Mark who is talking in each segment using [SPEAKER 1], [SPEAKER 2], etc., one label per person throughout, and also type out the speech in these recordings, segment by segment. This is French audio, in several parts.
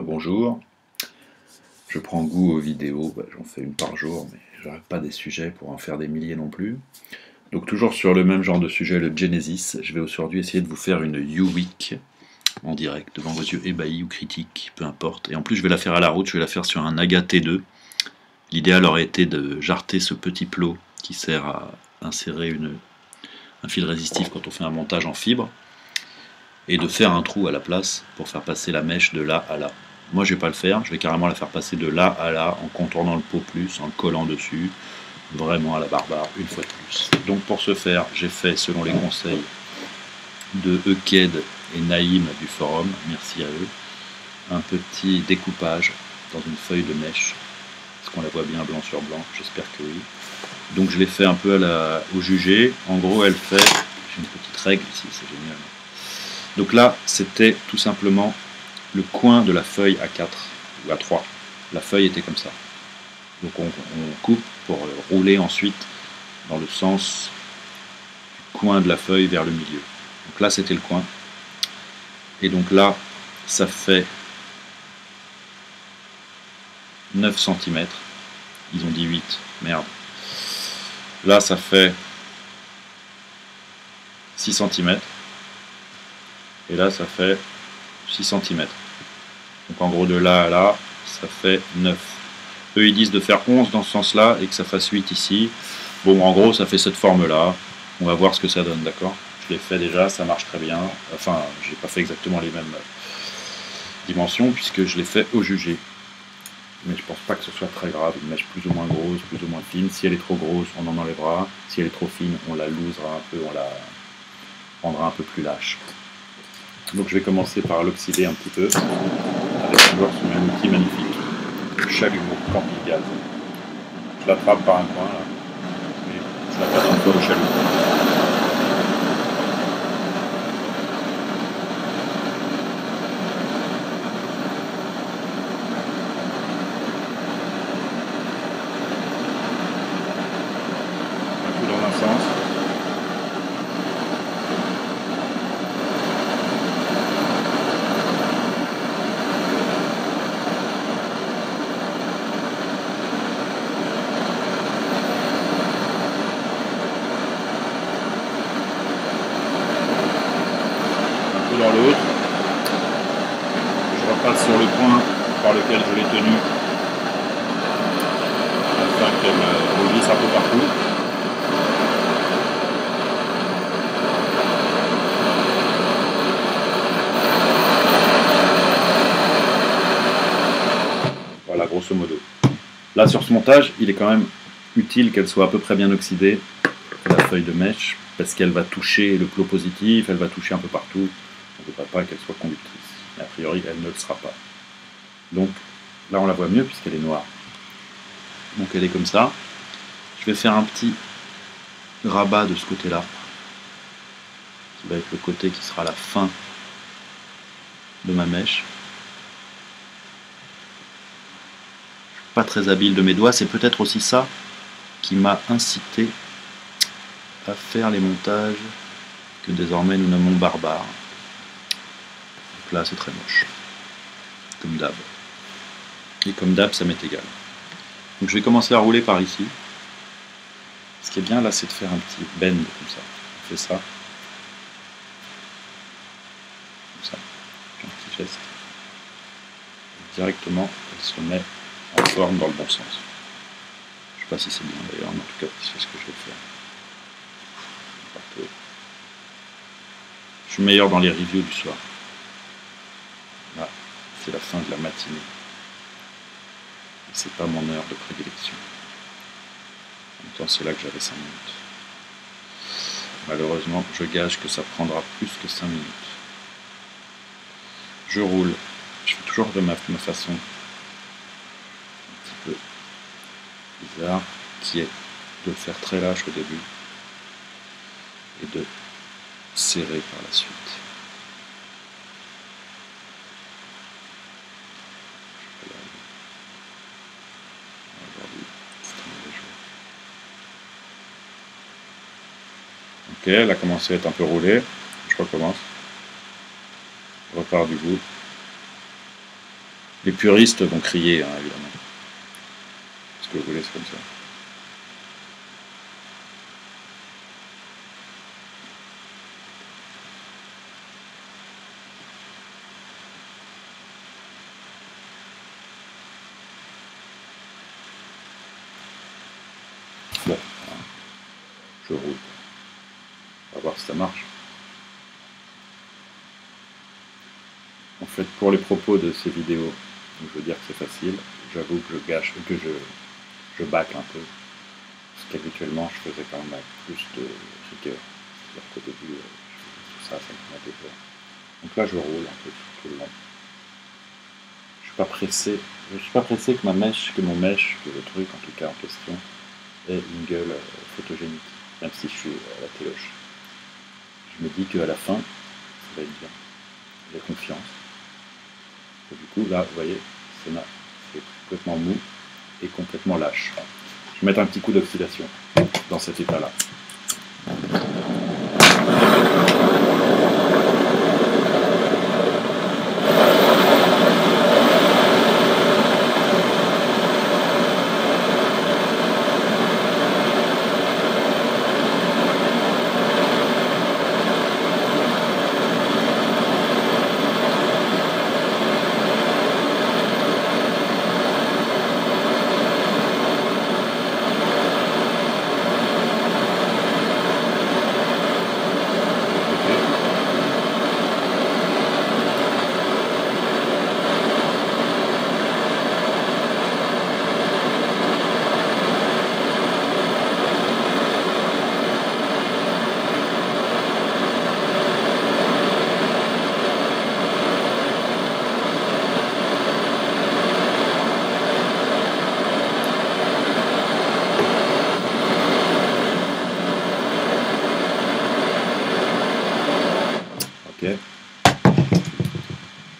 [SPEAKER 1] Rebonjour. Je prends goût aux vidéos, j'en fais une par jour, mais je n'arrête pas des sujets pour en faire des milliers non plus. Donc toujours sur le même genre de sujet, le Genesis, je vais aujourd'hui essayer de vous faire une U-Week en direct, devant vos yeux ébahis ou critiques, peu importe. Et en plus je vais la faire à la route, je vais la faire sur un Naga T2. L'idéal aurait été de jarter ce petit plot qui sert à insérer un fil résistif quand on fait un montage en fibre, et de faire un trou à la place pour faire passer la mèche de là à là. Moi je vais pas le faire, je vais carrément la faire passer de là à là en contournant le pot plus, en le collant dessus, vraiment à la barbare une fois de plus. Donc pour ce faire, j'ai fait selon les conseils de Euked et Naïm du forum, merci à eux, un petit découpage dans une feuille de mèche. Est-ce qu'on la voit bien blanc sur blanc? J'espère que oui. Donc je l'ai fait un peu au jugé. En gros elle fait, j'ai une petite règle ici, c'est génial. Donc là c'était tout simplement le coin de la feuille A4 ou A3. La feuille était comme ça. Donc on coupe pour rouler ensuite dans le sens du coin de la feuille vers le milieu. Donc là c'était le coin. Et donc là ça fait 9 cm. Ils ont dit 8. Merde. Là ça fait 6 cm. Et là ça fait 6 cm. Donc en gros de là à là, ça fait 9. Eux ils disent de faire 11 dans ce sens-là et que ça fasse 8 ici. Bon en gros ça fait cette forme-là. On va voir ce que ça donne, d'accord? Je l'ai fait déjà, ça marche très bien. Enfin, j'ai pas fait exactement les mêmes dimensions puisque je l'ai fait au jugé. Mais je pense pas que ce soit très grave. Une mèche plus ou moins grosse, plus ou moins fine. Si elle est trop grosse, on en enlèvera. Si elle est trop fine, on la loosera un peu, on la rendra un peu plus lâche. Donc je vais commencer par l'oxyder un petit peu, avec toujours ce même outil magnifique, le chalumeau camping-gaz. Je l'attrape par un coin, là, et je la passe encore au chalumeau. Un coup dans un sens. Dans l'autre, je repasse sur le point par lequel je l'ai tenu afin qu'elle glisse un peu partout. Voilà, grosso modo. Là, sur ce montage, il est quand même utile qu'elle soit à peu près bien oxydée, la feuille de mèche, parce qu'elle va toucher le plot positif, elle va toucher un peu partout. On ne voudrait pas qu'elle soit conductrice. Mais a priori, elle ne le sera pas. Donc là, on la voit mieux puisqu'elle est noire. Donc elle est comme ça. Je vais faire un petit rabat de ce côté-là, qui va être le côté qui sera la fin de ma mèche. Je suis pas très habile de mes doigts. C'est peut-être aussi ça qui m'a incité à faire les montages que désormais nous nommons barbares. Là c'est très moche, comme d'hab. Et comme d'hab ça m'est égal. Donc je vais commencer à rouler par ici. Ce qui est bien là c'est de faire un petit bend comme ça. On fait ça. Comme ça. Un petit geste. Et directement elle se met en forme dans le bon sens. Je sais pas si c'est bien d'ailleurs, mais en tout cas c'est ce que je vais faire. Je suis meilleur dans les reviews du soir. Là, c'est la fin de la matinée. Et c'est pas mon heure de prédilection. En même temps, c'est là que j'avais 5 minutes. Malheureusement, je gage que ça prendra plus que 5 minutes. Je roule. Je fais toujours de ma façon un petit peu bizarre, qui est de le faire très lâche au début et de serrer par la suite. Ok, elle a commencé à être un peu roulée. Je recommence. Je repars du bout. Les puristes vont crier, hein, évidemment. Ce que vous voulez, c'est comme ça. Bon, je roule. On va voir si ça marche. En fait, pour les propos de ces vidéos, je veux dire que c'est facile, j'avoue que je bâcle un peu. Parce qu'habituellement, je faisais quand même avec plus de rigueur. C'est-à-dire qu'au début, je faisais tout ça me mettait peur. Donc là, je roule un peu tout le long. Je suis pas pressé. Je suis pas pressé que mon mèche, que le truc en tout cas en question, ait une gueule photogénique, même si je suis à la téloche. Je me dis qu'à la fin, ça va être bien. J'ai confiance. Et du coup, là, vous voyez, c'est complètement mou et complètement lâche. Je vais mettre un petit coup d'oxydation dans cet état-là.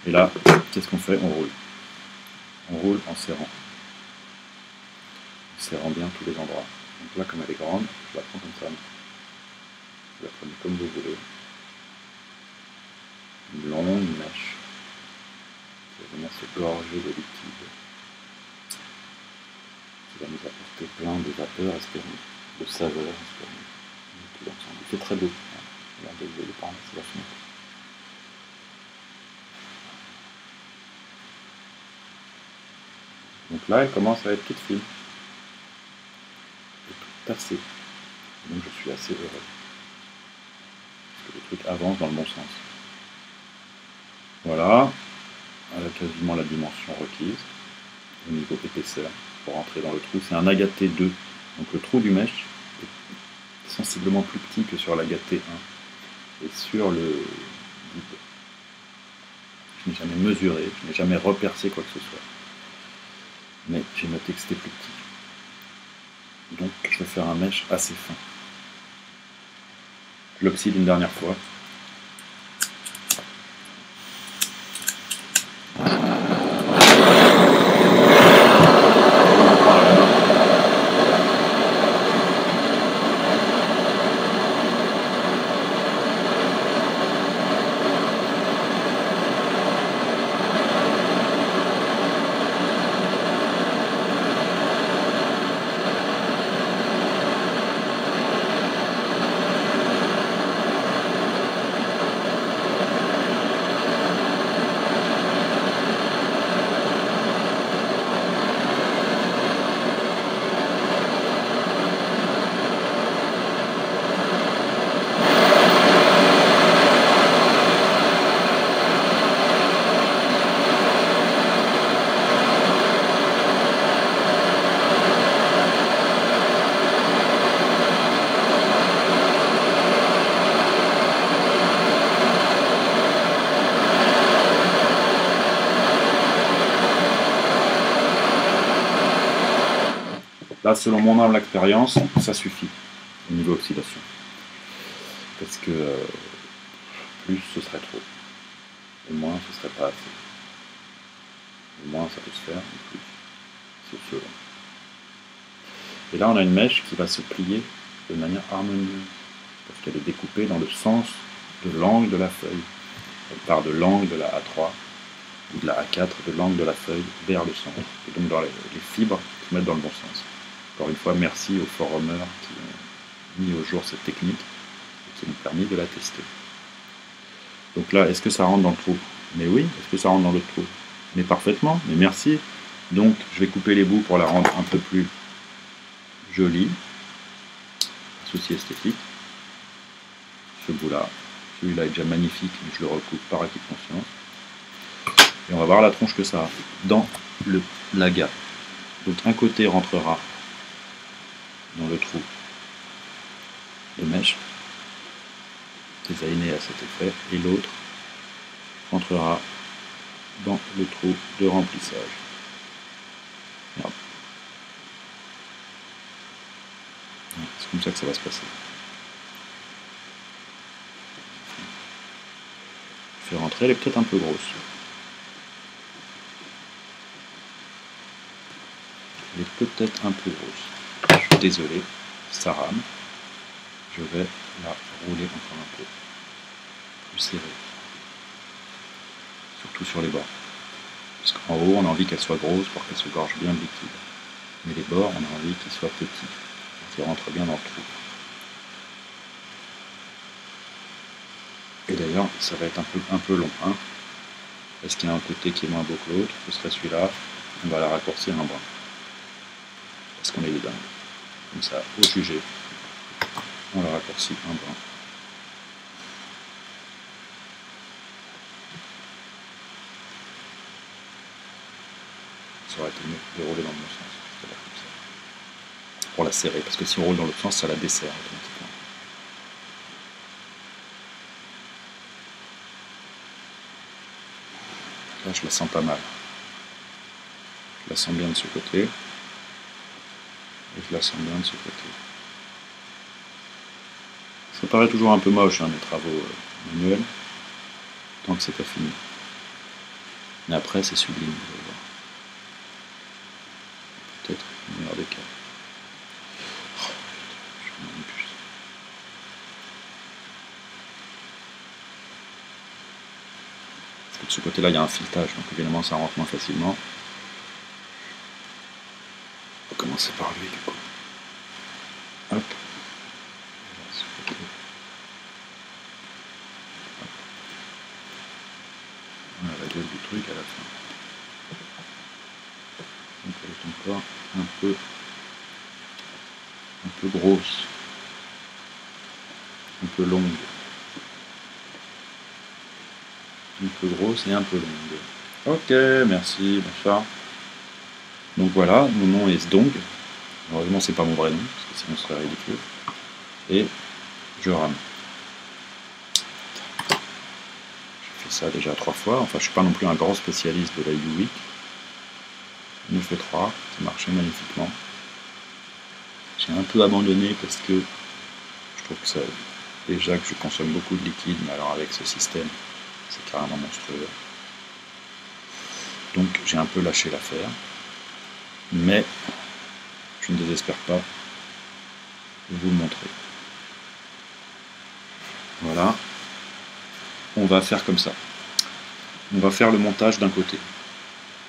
[SPEAKER 1] Et là, qu'est-ce qu'on fait? On roule. On roule en serrant. En serrant bien tous les endroits. Donc là, comme elle est grande, je la prends comme ça. Vous la prenez comme vous voulez. Une longue mèche qui va venir se gorger de liquide. Qui va nous apporter plein de vapeur, espérons, de saveur, espérons. Tout l'ensemble. Il fait très beau. Regardez, vous voyez par là, c'est la fenêtre. Donc là, elle commence à être toute fine. Et toute tassée. Donc je suis assez heureux. Parce que le truc avance dans le bon sens. Voilà. Elle a quasiment la dimension requise. Au niveau épaisseur. Pour rentrer dans le trou. C'est un agaté 2. Donc le trou du mèche est sensiblement plus petit que sur l'agaté 1. Et sur le guide. Je n'ai jamais mesuré. Je n'ai jamais repercé quoi que ce soit. Mais j'ai noté que c'était plus petit. Donc je vais faire un mèche assez fin. Je l'oxyde une dernière fois. Là, selon mon humble expérience, ça suffit au niveau oxydation. Parce que plus ce serait trop. Et moins ce serait pas assez. Et moins ça peut se faire, et plus c'est selon. Et là, on a une mèche qui va se plier de manière harmonieuse. Parce qu'elle est découpée dans le sens de l'angle de la feuille. Elle part de l'angle de la A3 ou de la A4, de l'angle de la feuille vers le centre, et donc dans les fibres se mettent dans le bon sens. Encore une fois, merci aux forumers qui ont mis au jour cette technique et qui m'ont permis de la tester. Donc là, est-ce que ça rentre dans le trou? Mais oui. Est-ce que ça rentre dans le trou? Mais parfaitement, mais merci. Donc je vais couper les bouts pour la rendre un peu plus jolie. Souci esthétique. Ce bout-là. Celui-là est déjà magnifique, mais je le recoupe par acquis de conscience. Et on va voir la tronche que ça a dans la gamme. Donc un côté rentrera dans le trou de mèche, designé à cet effet, et l'autre rentrera dans le trou de remplissage. Merde. C'est comme ça que ça va se passer. Je fais rentrer, elle est peut-être un peu grosse. Elle est peut-être un peu grosse. Je suis désolé, ça rame. Je vais la rouler encore un peu plus serrée. Surtout sur les bords. Parce qu'en haut, on a envie qu'elle soit grosse pour qu'elle se gorge bien de liquide. Mais les bords, on a envie qu'ils soient petits, qu'ils rentrent bien dans le trou. Et d'ailleurs, ça va être un peu long. Hein, parce qu'il y a un côté qui est moins beau que l'autre. Ce serait celui-là. On va la raccourcir un brin. Parce qu'on est des dingues. Comme ça, au jugé, on la raccourcit un brin. Ça aurait été mieux de rouler dans le bon sens. C'est-à-dire comme ça. Pour la serrer. Parce que si on roule dans l'autre sens, ça la desserre automatiquement. Là, je la sens pas mal. Je la sens bien de ce côté. Et je la sens bien de ce côté. Ça paraît toujours un peu moche, hein, mes travaux manuels, tant que c'est pas fini. Mais après, c'est sublime, vous allez voir. Peut-être le meilleur des cas. Oh, je m'en plus. De ce côté-là, il y a un filetage, donc évidemment, ça rentre moins facilement. On va commencer par lui, du coup. Hop. Voilà la gueule du truc à la fin. Donc elle est encore un peu grosse, un peu longue. Un peu grosse et un peu longue. Ok, merci, bonsoir. Donc voilà, mon nom est Zdong. Heureusement, c'est pas mon vrai nom, parce que sinon ce serait ridicule. Et je rame. J'ai fait ça déjà 3 fois. Enfin, je suis pas non plus un grand spécialiste de la U8. J'en ai fait 3, ça marchait magnifiquement. J'ai un peu abandonné parce que je trouve que ça, déjà que je consomme beaucoup de liquide, mais alors avec ce système, c'est carrément monstrueux. Donc j'ai un peu lâché l'affaire. Mais je ne désespère pas de vous le montrer. Voilà. On va faire comme ça. On va faire le montage d'un côté,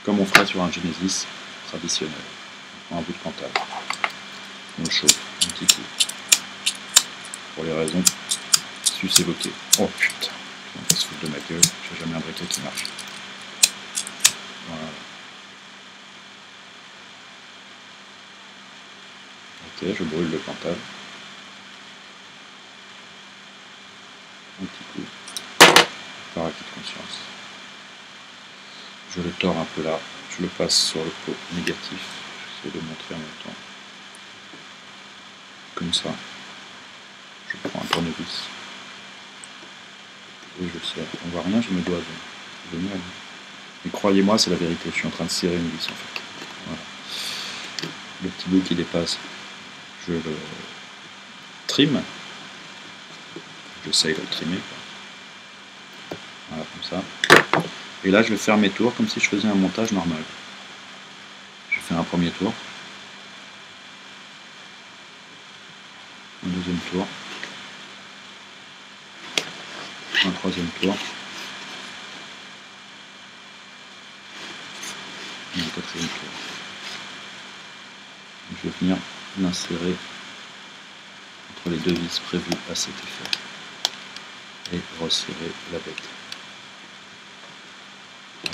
[SPEAKER 1] comme on ferait sur un Genesis traditionnel. On prend un bout de cantal. On le chauffe un petit coup. Pour les raisons sus évoquées. Oh putain, on va se foutre de ma gueule, j'ai jamais un briquet qui marche. Voilà. Ok, je brûle le cantal. Un petit coup. Par acquis de conscience. Je le tords un peu là, je le passe sur le pot négatif. J'essaie de montrer en même temps. Comme ça. Je prends un tournevis. Et je serre. On voit rien, je me dois. C'est génial. Mais croyez-moi, c'est la vérité. Je suis en train de serrer une vis en fait. Voilà. Le petit bout qui dépasse, je le trime. J'essaye de le trimer. Voilà, comme ça. Et là, je vais faire mes tours comme si je faisais un montage normal. Je fais un premier tour. Un deuxième tour. Un troisième tour. le quatrième tour. Je vais venir l'insérer entre les deux vis prévues à cet effet et resserrer la bête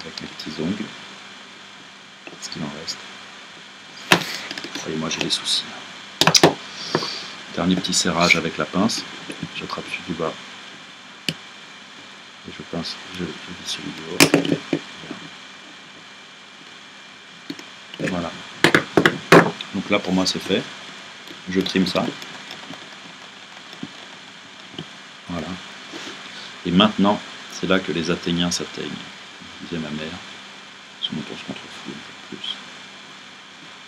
[SPEAKER 1] avec mes petits ongles, ce qu'il en reste. Croyez-moi, j'ai des soucis. Dernier petit serrage avec la pince, j'attrape celui du bas et je pince, je vis celui du haut. Voilà. Donc là pour moi c'est fait. Je trim ça. Voilà. Et maintenant, c'est là que les Athéniens s'atteignent. Disait ma mère. Ce mouton se contrefou un peu plus.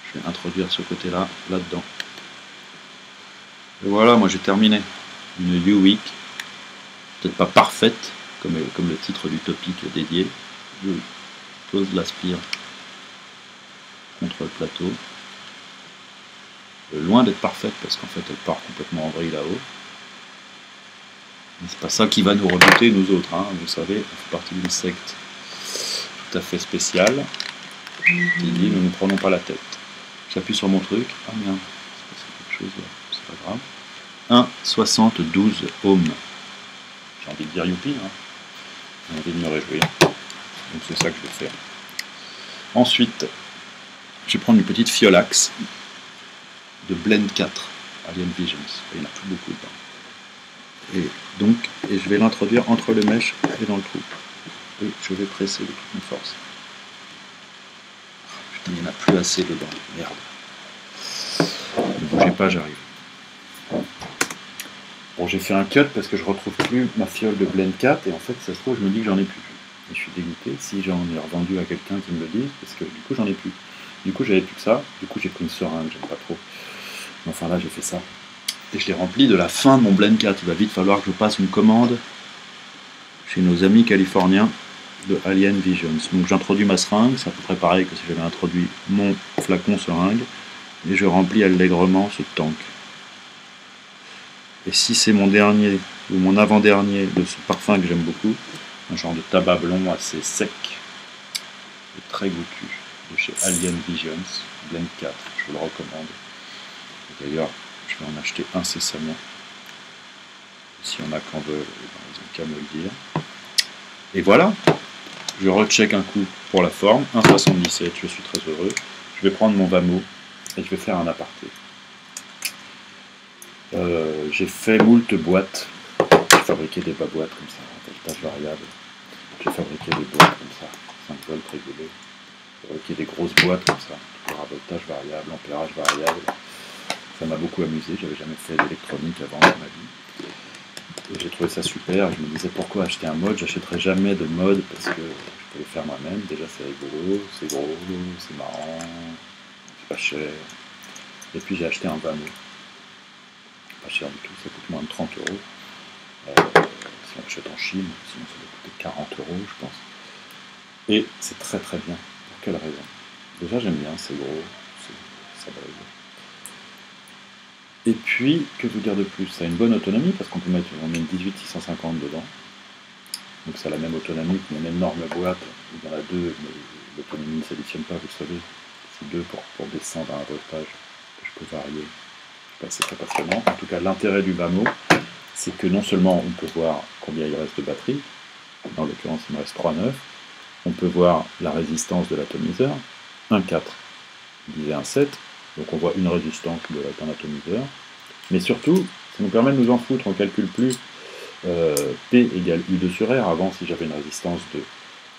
[SPEAKER 1] Je vais introduire ce côté-là, là-dedans. Et voilà, moi j'ai terminé. Une U-Week. Peut-être pas parfaite, comme le titre du topic dédié. Je pose l'aspire contre le plateau. Loin d'être parfaite, parce qu'en fait elle part complètement en vrille là-haut. Mais c'est pas ça qui va nous rebuter, nous autres. Hein. Vous savez, on fait partie d'une secte tout à fait spéciale qui dit nous ne prenons pas la tête. J'appuie sur mon truc. Ah merde, c'est quelque chose là, c'est pas grave. 1,72 ohms. J'ai envie de dire youpi, hein. J'ai envie de me réjouir. Donc c'est ça que je vais faire. Ensuite, je vais prendre une petite Fiolax de Blend 4, Alien Visions. Il y en a tout beaucoup dedans. Et je vais l'introduire entre le mèche et dans le trou. Et je vais presser de toute mes forces. Putain, il n'y en a plus assez dedans. Merde. Ne bougez pas, j'arrive. Bon, j'ai fait un cut parce que je retrouve plus ma fiole de Blend 4 et en fait, ça se trouve, je me dis que j'en ai plus. Et je suis dégoûté si j'en ai revendu à quelqu'un qui me le dise parce que du coup, j'en ai plus. Du coup, j'avais plus que ça. Du coup, j'ai pris une seringue, j'aime pas trop. Mais enfin, là, j'ai fait ça. Et je l'ai rempli de la fin de mon Blend 4. Il va vite falloir que je passe une commande chez nos amis californiens de Alien Visions. Donc j'introduis ma seringue, c'est à peu près pareil que si j'avais introduit mon flacon seringue, et je remplis allègrement ce tank. Et si c'est mon dernier ou mon avant-dernier de ce parfum que j'aime beaucoup, un genre de tabac blond assez sec et très goûtu de chez Alien Visions, Blend 4, je vous le recommande. D'ailleurs, je vais en acheter incessamment. Si on a qu'en veut, ils ont qu'à me le dire. Et voilà, je recheck un coup pour la forme, 1,77, je suis très heureux. Je vais prendre mon Vamo et je vais faire un aparté. J'ai fait moult boîtes, j'ai fabriqué des bas-boîtes comme ça, en voltage variable. J'ai fabriqué des boîtes comme ça, 5 volts régulés. J'ai fabriqué des grosses boîtes comme ça, toujours à voltage variable, ampérage variable. Ça m'a beaucoup amusé, j'avais jamais fait d'électronique avant dans ma vie. Et j'ai trouvé ça super, je me disais pourquoi acheter un mode, j'achèterai jamais de mode parce que je peux le faire moi-même, déjà c'est rigolo, c'est gros, c'est marrant, c'est pas cher. Et puis j'ai acheté un Vamo, pas cher du tout, ça coûte moins de 30 euros. Si on l'achète en Chine, sinon ça doit coûter 40 euros je pense. Et c'est très très bien, pour quelle raison? Déjà j'aime bien, c'est gros, ça brille. Et puis, que vous dire de plus? Ça a une bonne autonomie parce qu'on peut mettre une 18650 dedans. Donc ça a la même autonomie qu'une énorme boîte. Il y en a deux, mais l'autonomie ne s'additionne pas, vous le savez. C'est deux pour descendre à un voltage que je peux varier. C'est très passionnant. En tout cas, l'intérêt du Vamo, c'est que non seulement on peut voir combien il reste de batterie, en l'occurrence il me reste 3,9, on peut voir la résistance de l'atomiseur, 1,4 divisé 1,7, donc on voit une résistance d'un atomiseur, mais surtout, ça nous permet de nous en foutre, on ne calcule plus P égale U2 sur R. Avant, si j'avais une résistance de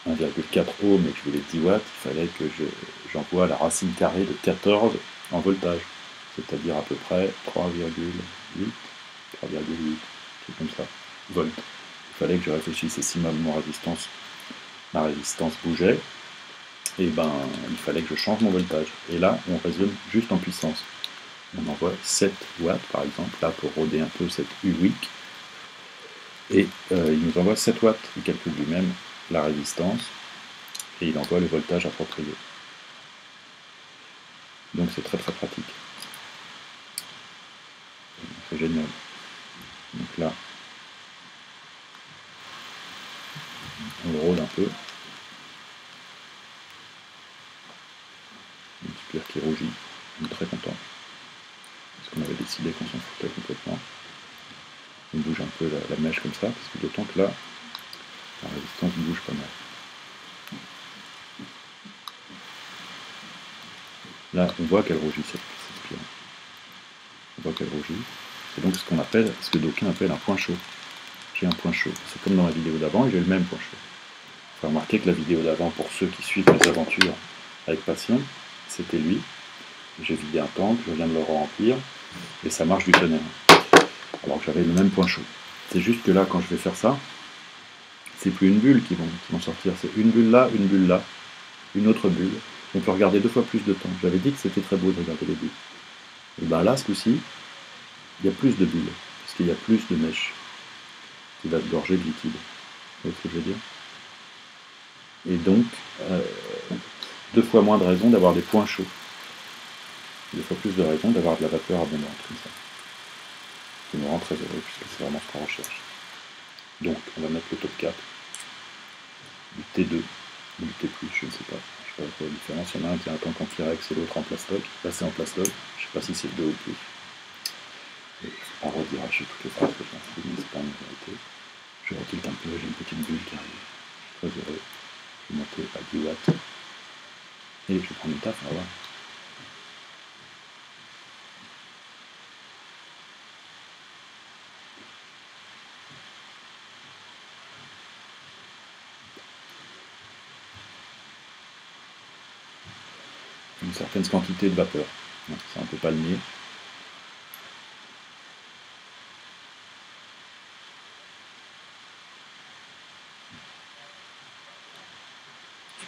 [SPEAKER 1] 1,4 ohm et que je voulais 10 watts, il fallait que j'envoie la racine carrée de 14 en voltage, c'est-à-dire à peu près 3,8, c'est comme ça, volts. Il fallait que je réfléchisse, et si ma résistance bougeait, et ben il fallait que je change mon voltage. Et là, on raisonne juste en puissance. On envoie 7 watts, par exemple, là, pour roder un peu cette U-Week. Et il nous envoie 7 watts. Il calcule lui-même la résistance, et il envoie le voltage approprié. Donc c'est très très pratique. C'est génial. Donc là, on le rôde un peu. qui rougit. On est très content. Parce qu'on avait décidé qu'on s'en foutait complètement. On bouge un peu la mèche comme ça, parce que d'autant que là, la résistance bouge pas mal. Là, on voit qu'elle rougit, cette spirale. On voit qu'elle rougit. C'est donc ce qu'on appelle, ce que d'aucuns appellent un point chaud. J'ai un point chaud. C'est comme dans la vidéo d'avant, et j'ai le même point chaud. Il faut remarquer que la vidéo d'avant, pour ceux qui suivent mes aventures avec passion, c'était lui. J'ai vidé un tank, je viens de le remplir, et ça marche du tonnerre. Alors que j'avais le même point chaud. C'est juste que là, quand je vais faire ça, c'est plus une bulle qui vont sortir, c'est une bulle là, une autre bulle. On peut regarder 2 fois plus de temps. J'avais dit que c'était très beau de regarder les bulles. Et bien là, ce coup-ci, il y a plus de bulles, parce qu'il y a plus de mèches qui va se gorger de liquide. Vous voyez ce que je veux dire? Et donc, 2 fois moins de raisons d'avoir des points chauds. 2 fois plus de raisons d'avoir de la vapeur abondante comme ça. Ce qui me rend très heureux, puisque c'est vraiment ce qu'on recherche. Donc, on va mettre le top 4, du T2, ou du T+, je ne sais pas. Je ne sais pas la différence. Il y en a un qui a un tank en Pyrex et l'autre en plastoc. Là, c'est en plastoc. Je ne sais pas si c'est le 2 ou plus. Et je ne vais pas rediracher toutes les phrases que je m'en fous, mais c'est pas une vérité. Je retilte un peu, j'ai une petite bulle qui arrive. Je suis très heureux. Je vais monter à 10 watts. Et je vais prendre une taf, on va voir. Une certaine quantité de vapeur. Ça, on ne peut pas le nier.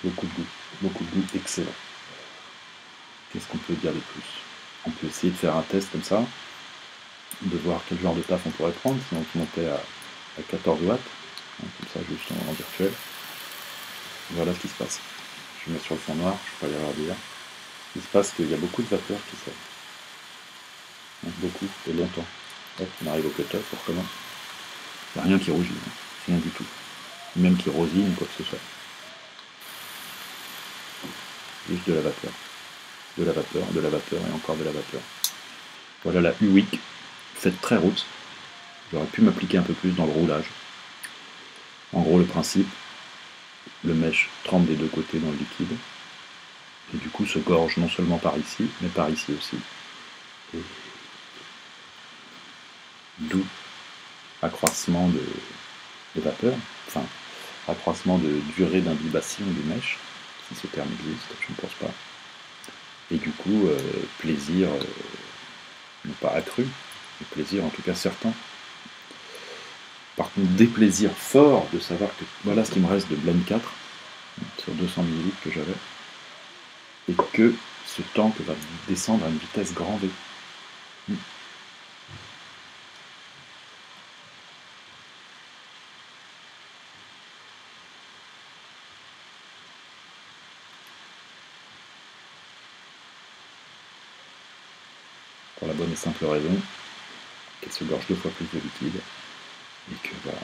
[SPEAKER 1] Beaucoup de goût excellent. Qu'est-ce qu'on peut dire de plus? On peut essayer de faire un test comme ça, de voir quel genre de taf on pourrait prendre si on montait à 14 watts, comme ça juste en virtuel. Voilà ce qui se passe. Je mets sur le fond noir, je ne vais pas y avoir dire. Il se passe qu'il y a beaucoup de vapeur qui sort. Beaucoup, et longtemps. Hop, on arrive au cutter, on recommence. Il n'y a rien qui rougit, rien du tout. Même qui rosine ou quoi que ce soit. Juste de la vapeur. De la vapeur, de la vapeur et encore de la vapeur. Voilà la Uwick, faite très route. J'aurais pu m'appliquer un peu plus dans le roulage. En gros, le principe, le mèche trempe des 2 côtés dans le liquide. Et du coup se gorge non seulement par ici, mais par ici aussi. Et d'où accroissement de vapeur, enfin accroissement de durée d'imbibation du mèche, si ce terme existe, je ne pense pas. Et du coup, plaisir, non pas accru, mais plaisir en tout cas certain. Par contre, des plaisirs forts de savoir que voilà ce qui me reste de Blend 4 sur 200 ml que j'avais, et que ce tank va descendre à une vitesse grand V. Pour la bonne et simple raison qu'elle se gorge 2 fois plus de liquide, et que voilà.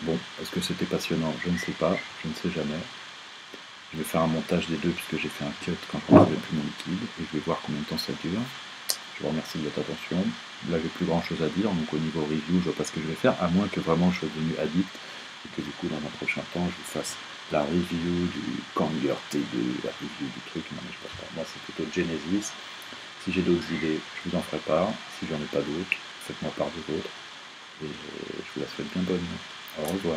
[SPEAKER 1] Bon, est-ce que c'était passionnant? Je ne sais pas, je ne sais jamais. Je vais faire un montage des deux puisque j'ai fait un cut quand on n'avait plus mon liquide, et je vais voir combien de temps ça dure. Je vous remercie de votre attention. Là, j'ai plus grand chose à dire, donc au niveau review, je vois pas ce que je vais faire, à moins que vraiment je sois devenu addict, et que du coup, dans un prochain temps, je vous fasse la review du Kanger T2, la review du truc. Non, mais je pense pas. Moi, c'est plutôt Genesis. Si j'ai d'autres idées, je vous en ferai part. Si j'en ai pas d'autres, faites-moi part des vôtres. Et je vous la souhaite bien bonne. Au revoir.